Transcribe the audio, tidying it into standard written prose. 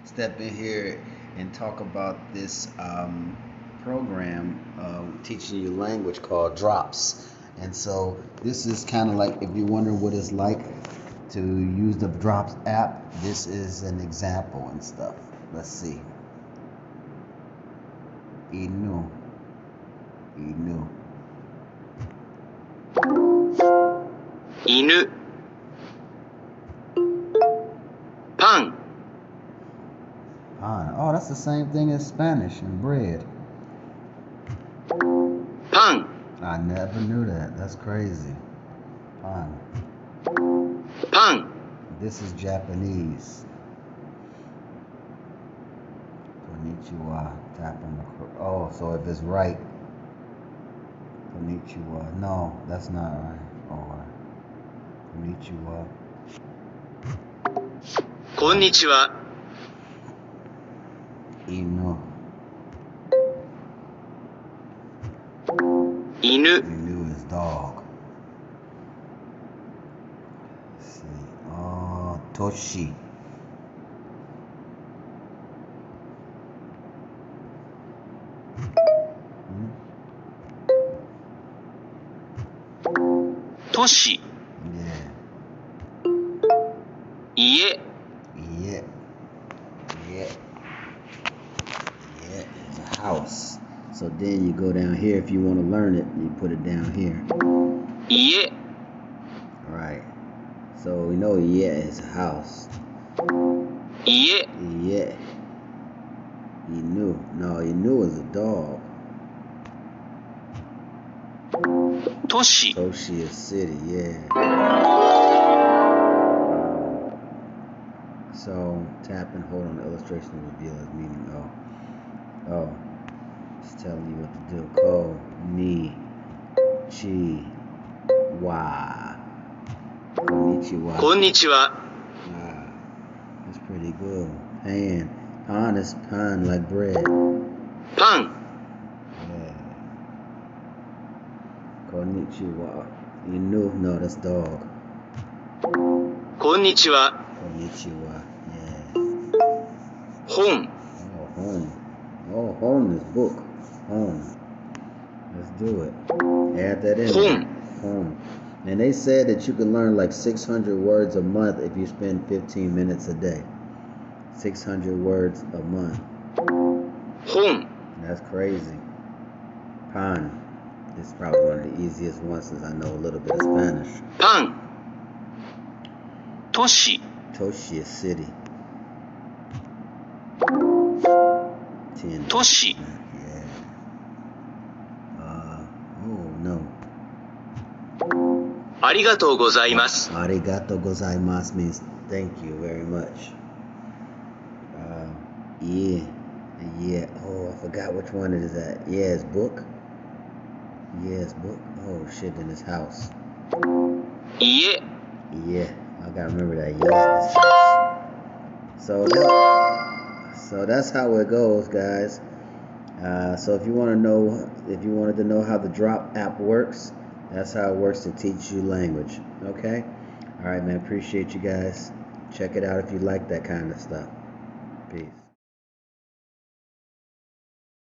step in here and talk about this program teaching you language called Drops. And so this is kind of like, if you wonder what it's like to use the Drops app, this is an example and stuff. Let's see. Inu. Inu. 犬、パン、 Pan. Oh, that's the same thing as Spanish and bread. パン、 I never knew that. That's crazy. Pan. パン、 This is Japanese. Konnichiwa. Tapping the. Oh, so if it's right. Konnichiwa. No, that's not right. Or. Konnichiwa. こんにちは。 Inu. 犬、 Inu is dog. Let's see. Oh, Toshi. Hmm? 都市、 Yeah. 家、 Yeah. Yeah. Yeah. It's a house. So then you go down here if you want to learn it. You put it down here. 家、 All right. So we know yeah is a house. 家、 Yeah. Inu. No, Inu is a dog. 都市、 Toshi is city. Yeah. So tap and hold on the illustration to reveal its meaning. Oh, it's telling you what to do. Ko, ni, chi, wa. Konnichiwa. こんにちは。 Ah, that's pretty good. Pan. Pan is pan like bread. パン、 Yeah. Konnichiwa. Inu, no, that's dog. こんにちは。 Konnichiwa. Yeah. 本、 Oh, home. Oh, home is book. Home. Let's do it. Add that in. Home. Home. And they said that you can learn like 600 words a month if you spend 15 minutes a day. 600 words a month. 本、 That's crazy. Pan. It's probably one of the easiest ones since I know a little bit of Spanish. パン、都市、 Toshi is city. 10. 都市、 Yeah. Oh no. ありがとうございます。 Arigato gozaimasu means thank you very much. Yeah. Yeah. Oh, I forgot which one it is at. Yeah, it's book. Yeah, it's book. Oh shit, in his house. 家、 Yeah, I gotta remember that. Yeah, it's house. So that's how it goes, guys. So if you wanted to know how the Drop app works, that's how it works to teach you language. Okay? All right, man. Appreciate you guys. Check it out if you like that kind of stuff. Peace.